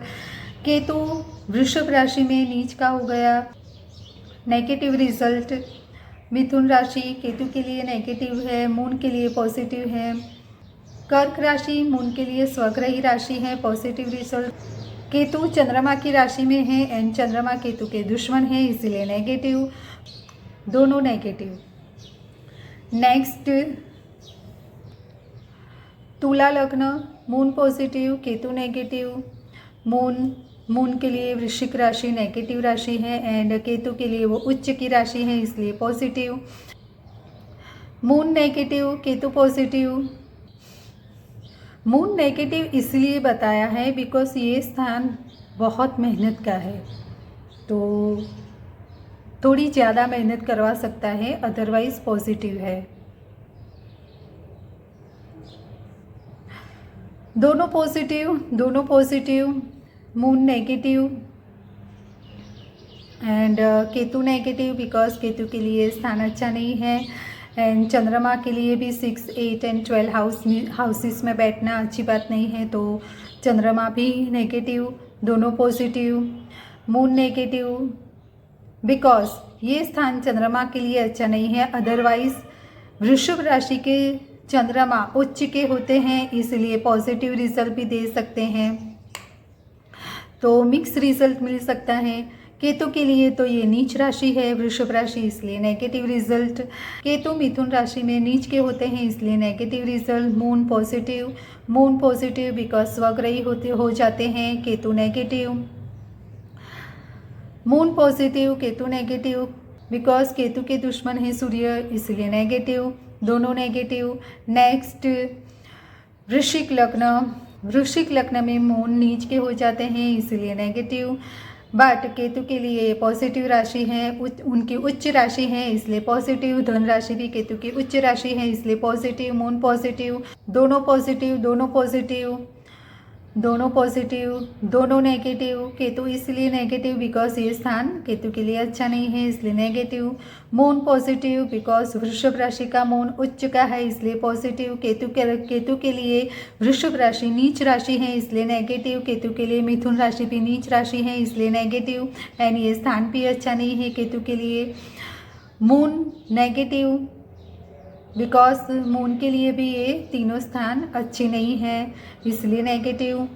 केतु वृषभ राशि में नीच का हो गया, नेगेटिव रिजल्ट। मिथुन राशि केतु के लिए नेगेटिव है, मून के लिए पॉजिटिव है। कर्क राशि मून के लिए स्वग्रही राशि है, पॉजिटिव रिजल्ट। केतु चंद्रमा की राशि में है एंड चंद्रमा केतु के दुश्मन है, इसलिए नेगेटिव, दोनों नेगेटिव। नेक्स्ट तुला लग्न, moon positive Ketu negative. Moon के लिए वृश्चिक राशि नेगेटिव राशि है एंड केतु के लिए वो उच्च की राशि है, इसलिए positive. Moon negative Ketu positive. Moon negative इसलिए बताया है बिकॉज ये स्थान बहुत मेहनत का है, तो थोड़ी ज़्यादा मेहनत करवा सकता है, अदरवाइज पॉजिटिव है। दोनों positive. Moon negative and Ketu negative because Ketu के लिए स्थान अच्छा नहीं है एंड चंद्रमा के लिए भी 6, 8 एंड 12 हाउसेस में बैठना अच्छी बात नहीं है, तो चंद्रमा भी नेगेटिव, दोनों पॉजिटिव। मून नेगेटिव बिकॉज ये स्थान चंद्रमा के लिए अच्छा नहीं है, अदरवाइज वृषभ राशि के चंद्रमा उच्च के होते हैं, इसलिए पॉजिटिव रिजल्ट भी दे सकते हैं, तो मिक्स रिजल्ट मिल सकता है। केतु के लिए तो ये नीच राशि है वृषभ राशि, इसलिए नेगेटिव रिजल्ट। केतु मिथुन राशि में नीच के होते हैं, इसलिए negative result. Moon positive because स्वग्रही हो जाते हैं, Ketu negative. Moon positive Ketu negative because Ketu के दुश्मन है सूर्य, इसलिए नेगेटिव, दोनों नेगेटिव। नेक्स्ट वृश्चिक लग्न में मून नीच के हो जाते हैं, इसलिए नेगेटिव, बट केतु के लिए पॉजिटिव राशि है, उनकी उच्च राशि है, इसलिए पॉजिटिव। धन राशि भी केतु की उच्च राशि है, इसलिए पॉजिटिव। मून पॉजिटिव, दोनों पॉजिटिव, दोनों नेगेटिव। केतु इसलिए नेगेटिव बिकॉज ये स्थान केतु के लिए अच्छा नहीं है, इसलिए नेगेटिव। मून पॉजिटिव बिकॉज वृषभ राशि का मून उच्च का है, इसलिए पॉजिटिव। केतु के लिए वृषभ राशि नीच राशि है, इसलिए नेगेटिव। केतु के लिए मिथुन राशि भी नीच राशि है, इसलिए नेगेटिव एंड ये स्थान भी अच्छा नहीं है केतु के लिए। मून नेगेटिव बिकॉज मून के लिए भी ये तीनों स्थान अच्छे नहीं हैं, इसलिए नेगेटिव।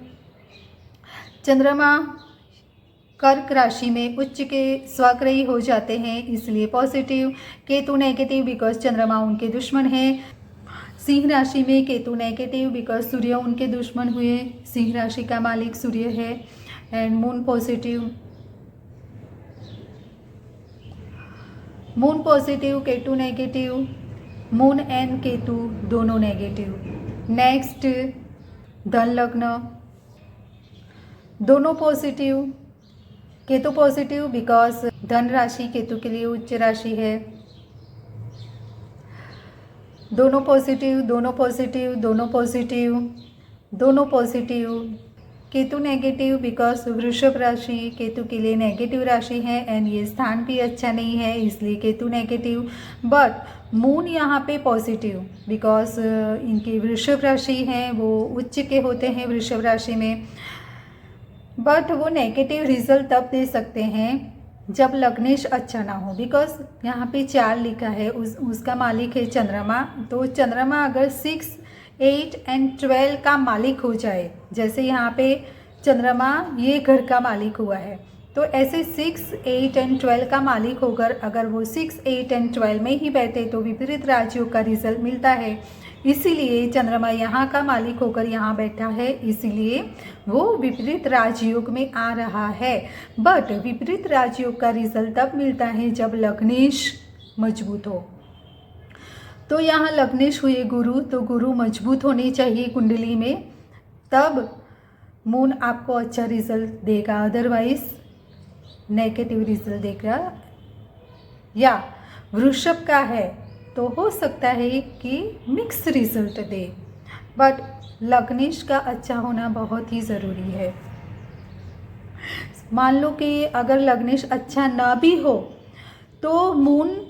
चंद्रमा कर्क राशि में उच्च के स्वग्रही हो जाते हैं, इसलिए पॉजिटिव। केतु नेगेटिव बिकॉज चंद्रमा उनके दुश्मन है। सिंह राशि में केतु नेगेटिव बिकॉज सूर्य उनके दुश्मन हुए, सिंह राशि का मालिक सूर्य है। And moon positive Ketu negative, moon and Ketu दोनों नेगेटिव। नेक्स्ट धन लग्न, दोनों पॉजिटिव। केतु पॉजिटिव बिकॉज धन राशि केतु के लिए उच्च राशि है। दोनों पॉजिटिव। केतु नेगेटिव बिकॉज वृषभ राशि केतु के लिए नेगेटिव राशि है एंड ये स्थान भी अच्छा नहीं है, इसलिए केतु नेगेटिव। बट मून यहाँ पे पॉजिटिव बिकॉज इनकी वृषभ राशि है, वो उच्च के होते हैं वृषभ राशि में, बट वो नेगेटिव रिजल्ट तब दे सकते हैं जब लग्नेश अच्छा ना हो। बिकॉज यहाँ पे 4 लिखा है, उसका मालिक है चंद्रमा। तो चंद्रमा अगर 6, 8 एंड 12 का मालिक हो जाए, जैसे यहाँ पे चंद्रमा ये घर का मालिक हुआ है, तो ऐसे 6, 8 एंड 12 का मालिक होकर अगर वो 6, 8 एंड 12 में ही बैठे तो विपरीत राजयोग का रिजल्ट मिलता है। इसीलिए चंद्रमा यहाँ का मालिक होकर यहाँ बैठा है, इसीलिए वो विपरीत राजयोग में आ रहा है। बट विपरीत राजयोग का रिजल्ट तब मिलता है जब लग्नेश मजबूत हो। तो यहाँ लग्नेश हुए गुरु, तो गुरु मजबूत होनी चाहिए कुंडली में, तब मून आपको अच्छा रिजल्ट देगा, अदरवाइज नेगेटिव रिजल्ट देगा। या वृषभ का है तो हो सकता है कि मिक्स रिजल्ट दे, बट लग्नेश का अच्छा होना बहुत ही ज़रूरी है। मान लो कि अगर लग्नेश अच्छा ना भी हो तो मून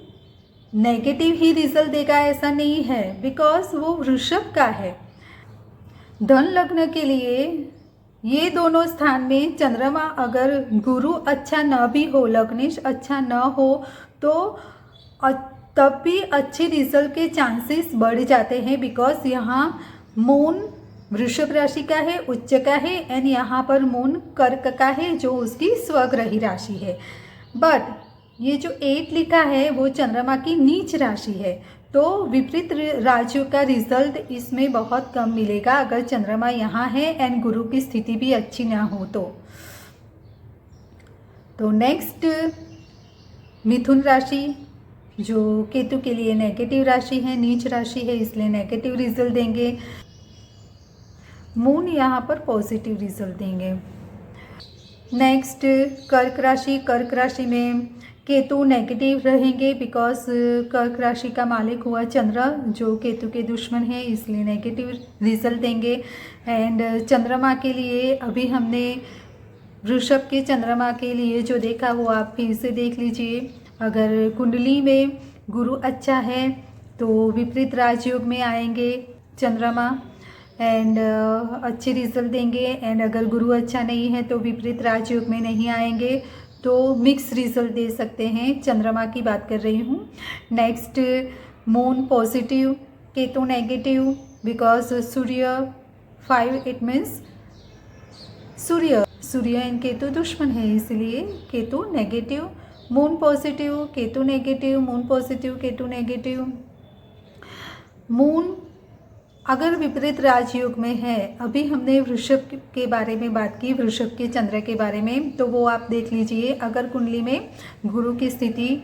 नेगेटिव ही रिजल्ट देगा, ऐसा नहीं है, बिकॉज वो वृषभ का है। धन लग्न के लिए ये दोनों स्थान में चंद्रमा अगर गुरु अच्छा ना भी हो, लग्नेश अच्छा ना हो, तो तब भी अच्छे रिजल्ट के चांसेस बढ़ जाते हैं। बिकॉज यहाँ मून वृषभ राशि का है, उच्च का है, एंड यहाँ पर मून कर्क का है जो उसकी स्वग्रही राशि है। बट ये जो 8 लिखा है वो चंद्रमा की नीच राशि है, तो विपरीत राशियों का रिजल्ट इसमें बहुत कम मिलेगा अगर चंद्रमा यहाँ है एंड गुरु की स्थिति भी अच्छी ना हो तो नेक्स्ट मिथुन राशि, जो केतु के लिए नेगेटिव राशि है, नीच राशि है, इसलिए नेगेटिव रिजल्ट देंगे। मून यहाँ पर पॉजिटिव रिजल्ट देंगे। नेक्स्ट कर्क राशि, कर्क राशि में केतु नेगेटिव रहेंगे बिकॉज कर्क राशि का मालिक हुआ चंद्र जो केतु के दुश्मन है, इसलिए नेगेटिव रिजल्ट देंगे। एंड चंद्रमा के लिए अभी हमने वृषभ के चंद्रमा के लिए जो देखा वो आप फिर से देख लीजिए। अगर कुंडली में गुरु अच्छा है तो विपरीत राजयोग में आएंगे चंद्रमा एंड अच्छे रिजल्ट देंगे, एंड अगर गुरु अच्छा नहीं है तो विपरीत राजयोग में नहीं आएंगे, तो मिक्स रिजल्ट दे सकते हैं। चंद्रमा की बात कर रही हूँ। Next moon positive, Ketu negative because Surya 5 it means Surya and Ketu दुश्मन है, इसलिए Ketu negative. Moon positive, Ketu negative, moon positive, Ketu negative. Moon अगर विपरीत राजयोग में है, अभी हमने वृषभ के बारे में बात की, वृषभ के चंद्र के बारे में, तो वो आप देख लीजिए। अगर कुंडली में गुरु की स्थिति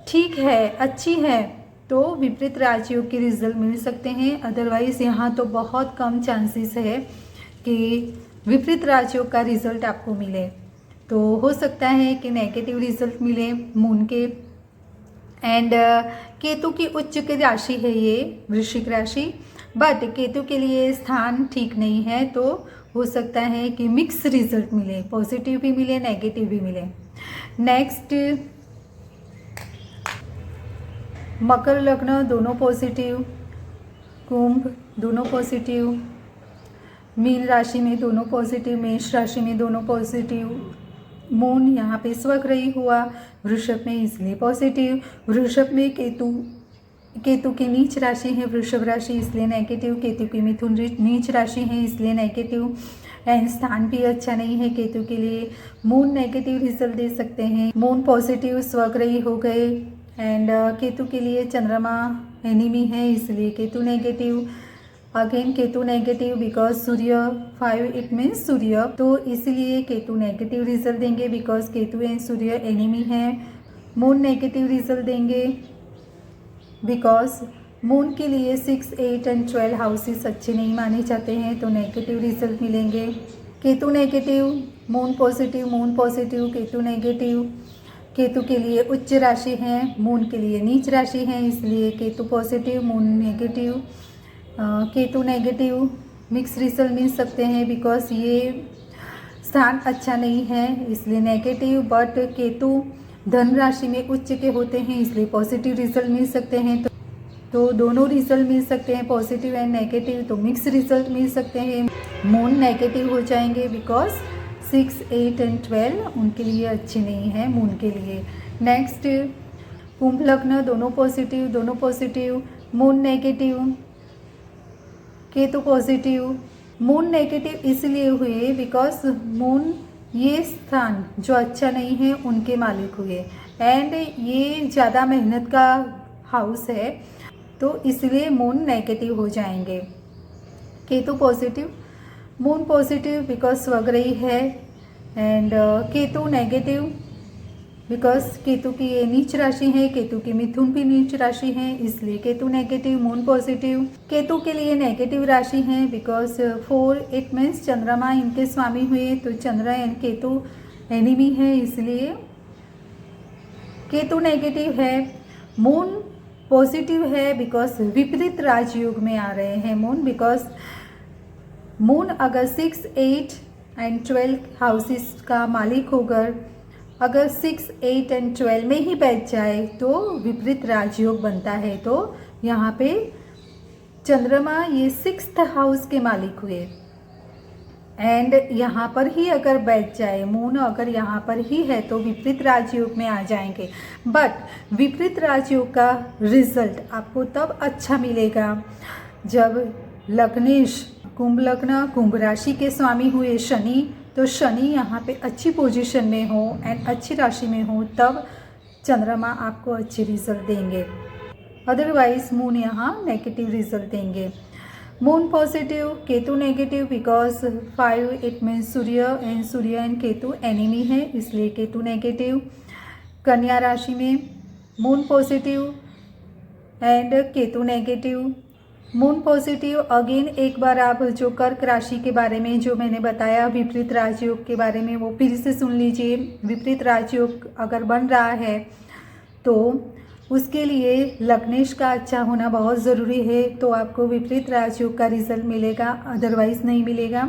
ठीक है, अच्छी है, तो विपरीत राजयोग के रिजल्ट मिल सकते हैं। अदरवाइज़ यहाँ तो बहुत कम चांसेस है कि विपरीत राजयोग का रिजल्ट आपको मिले। तो हो सकता है कि नेगेटिव रिजल्ट मिले मून के। एंड केतु की उच्च की राशि है ये वृश्चिक राशि, बट केतु के लिए स्थान ठीक नहीं है, तो हो सकता है कि मिक्स रिजल्ट मिले, पॉजिटिव भी मिले, नेगेटिव भी मिले। नेक्स्ट मकर लग्न दोनों पॉजिटिव, कुंभ दोनों पॉजिटिव, मीन राशि में दोनों पॉजिटिव, मेष राशि में दोनों पॉजिटिव। मून यहाँ पे स्वग्रही हुआ वृषभ में, इसलिए पॉजिटिव। वृषभ में केतु की नीच राशि है वृषभ राशि, इसलिए नेगेटिव। केतु की मिथुन नीच राशि है, इसलिए नेगेटिव। एंड स्थान भी अच्छा नहीं है केतु के लिए, मून नेगेटिव रिजल्ट दे सकते हैं। मून पॉजिटिव स्वग्रही हो गए, एंड केतु के लिए चंद्रमा एनिमी है, इसलिए Ketu negative. Again Ketu negative because Surya 5 it means Surya, तो इसलिए केतु नेगेटिव रिजल्ट देंगे because Ketu and Surya enemy है। मून नेगेटिव रिजल्ट देंगे बिकॉज मून के लिए 6, 8 एंड 12 हाउसेस अच्छे नहीं माने जाते हैं, तो नेगेटिव रिजल्ट मिलेंगे। Ketu negative, moon positive, Ketu negative. Ketu के लिए उच्च राशि है, मून के लिए नीच राशि है, इसलिए Ketu positive, moon negative. Ketu negative mix result मिल सकते हैं बिकॉज ये स्थान अच्छा नहीं है इसलिए नेगेटिव, बट केतु धन राशि में उच्च के होते हैं इसलिए पॉजिटिव रिजल्ट मिल सकते हैं। तो दोनों रिजल्ट मिल सकते हैं, पॉजिटिव एंड नेगेटिव, तो मिक्स रिजल्ट मिल सकते हैं। मून नेगेटिव हो जाएंगे बिकॉज 6, 8 एंड 12 उनके लिए अच्छे नहीं है मून के लिए। नेक्स्ट कुंभ लग्न, दोनों positive, moon negative, Ketu positive. Moon negative इसलिए हुए बिकॉज मून ये स्थान जो अच्छा नहीं है उनके मालिक हुए एंड ये ज़्यादा मेहनत का हाउस है, तो इसलिए मून नेगेटिव हो जाएंगे। Ketu positive, moon positive because स्वग्रही है and Ketu negative because Ketu की ये नीच राशि है, केतु की मिथुन भी नीच राशि है इसलिए Ketu negative, moon positive. Ketu के लिए नेगेटिव राशि है बिकॉज 4 इट मीन्स चंद्रमा इनके स्वामी हुए, तो चंद्र एंड केतु एनिमी है इसलिए केतु नेगेटिव है। मून पॉजिटिव है बिकॉज विपरीत राजयोग में आ रहे हैं मून, बिकॉज मून अगर 6, 8 एंड 12 हाउसेस का मालिक होकर अगर 6, 8 एंड 12 में ही बैठ जाए तो विपरीत राजयोग बनता है। तो यहाँ पे चंद्रमा ये 6th हाउस के मालिक हुए एंड यहाँ पर ही अगर बैठ जाए मून अगर यहाँ पर ही है तो विपरीत राजयोग में आ जाएंगे। बट विपरीत राजयोग का रिजल्ट आपको तब अच्छा मिलेगा जब लग्नेश कुंभ लग्न कुंभ राशि के स्वामी हुए शनि, तो शनि यहाँ पे अच्छी पोजीशन में हो एंड अच्छी राशि में हो तब चंद्रमा आपको अच्छे रिजल्ट देंगे, अदरवाइज मून यहाँ नेगेटिव रिजल्ट देंगे। Moon positive, Ketu negative because 5 it means Surya and Ketu enemy है इसलिए केतु नेगेटिव। कन्या राशि में moon positive and Ketu negative. Moon positive again एक बार आप जो कर्क राशि के बारे में जो मैंने बताया विपरीत राजयोग के बारे में वो फिर से सुन लीजिए। विपरीत राजयोग अगर बन रहा है तो उसके लिए लग्नेश का अच्छा होना बहुत ज़रूरी है, तो आपको विपरीत राजयोग का रिजल्ट मिलेगा, अदरवाइज़ नहीं मिलेगा।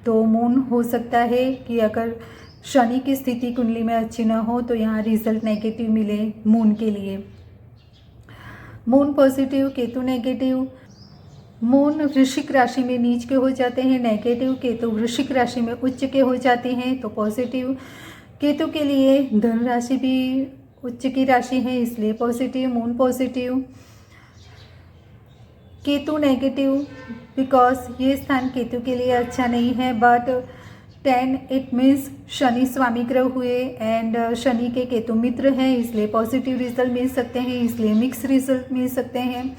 तो मून हो सकता है कि अगर शनि की स्थिति कुंडली में अच्छी ना हो तो यहाँ रिजल्ट नेगेटिव मिले मून के लिए। Moon positive, Ketu negative. Moon वृश्चिक राशि में नीच के हो जाते हैं नेगेटिव, केतु वृश्चिक राशि में उच्च के हो जाते हैं तो पॉजिटिव। केतु के लिए धन राशि भी उच्च की राशि है इसलिए positive, moon positive. Ketu negative because ये स्थान केतु के लिए अच्छा नहीं है, बट 10 इट मीन्स शनि स्वामी ग्रह हुए एंड शनि के केतु मित्र हैं इसलिए पॉजिटिव रिजल्ट मिल सकते हैं, इसलिए मिक्स रिजल्ट मिल सकते हैं।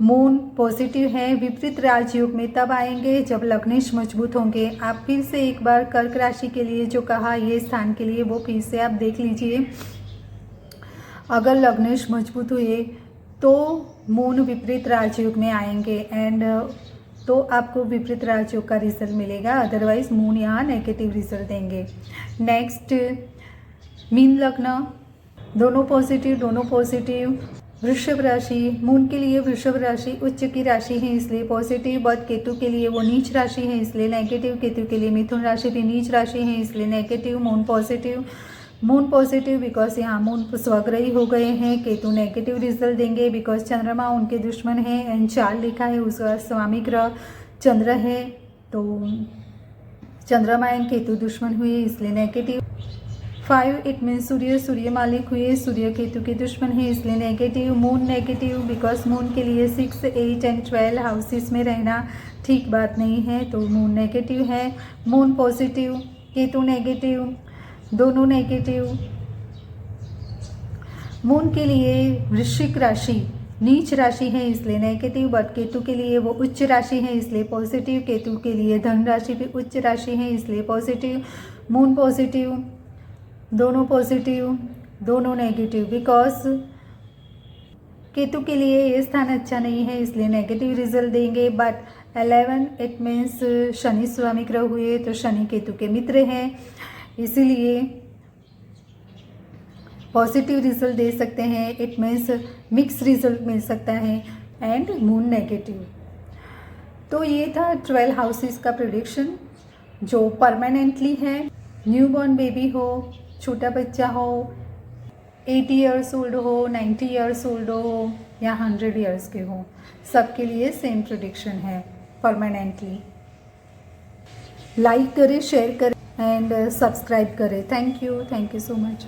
मून पॉजिटिव है, विपरीत राजयोग में तब आएंगे जब लग्नेश मजबूत होंगे। आप फिर से एक बार कर्क राशि के लिए जो कहा ये स्थान के लिए वो फिर से आप देख लीजिए। अगर लग्नेश मजबूत हुए तो मून विपरीत राजयोग में आएंगे एंड तो आपको विपरीत राजयोग का रिजल्ट मिलेगा, अदरवाइज मून यहाँ नेगेटिव रिजल्ट देंगे। नेक्स्ट मीन लग्न, दोनों पॉजिटिव। वृषभ राशि, मून के लिए वृषभ राशि उच्च की राशि है इसलिए पॉजिटिव, बट केतु के लिए वो नीच राशि है इसलिए नेगेटिव। केतु के लिए मिथुन राशि भी नीच राशि है इसलिए नेगेटिव। मून पॉजिटिव बिकॉज यहाँ मून स्वग्रही हो गए हैं। केतु नेगेटिव रिजल्ट देंगे बिकॉज चंद्रमा उनके दुश्मन है एंड 4 लिखा है उसका स्वामी ग्रह चंद्र है, तो चंद्रमा एंड केतु दुश्मन हुए इसलिए नेगेटिव। 5 इट मीन्स सूर्य मालिक हुए, सूर्य केतु के दुश्मन है इसलिए negative. Moon negative because moon के लिए 6, 8 एंड 12 हाउसेस में रहना ठीक बात नहीं है, तो मून नेगेटिव है। मून पॉजिटिव, केतु नेगेटिव, दोनों नेगेटिव। मून के लिए वृश्चिक राशि नीच राशि है इसलिए नेगेटिव, बट केतु के लिए वो उच्च राशि है इसलिए पॉजिटिव। केतु के लिए धन राशि भी उच्च राशि है इसलिए पॉजिटिव। मून पॉजिटिव, दोनों नेगेटिव बिकॉज केतु के लिए ये स्थान अच्छा नहीं है इसलिए नेगेटिव रिजल्ट देंगे। बट 11 इट मीन्स शनि स्वामी ग्रह हुए तो शनि केतु के मित्र हैं इसीलिए पॉजिटिव रिजल्ट दे सकते हैं। इट मीन्स मिक्स रिजल्ट मिल सकता है एंड मून नेगेटिव। तो ये था 12 हाउसेस का प्रेडिक्शन जो परमानेंटली है, न्यूबॉर्न बेबी हो, छोटा बच्चा हो, 80 ईयर्स ओल्ड हो, 90 ईयर्स ओल्ड हो या 100 ईयर्स के हो, सबके लिए सेम प्रेडिक्शन है परमानेंटली। लाइक करें, शेयर करें एंड सब्सक्राइब करें। Thank you so much.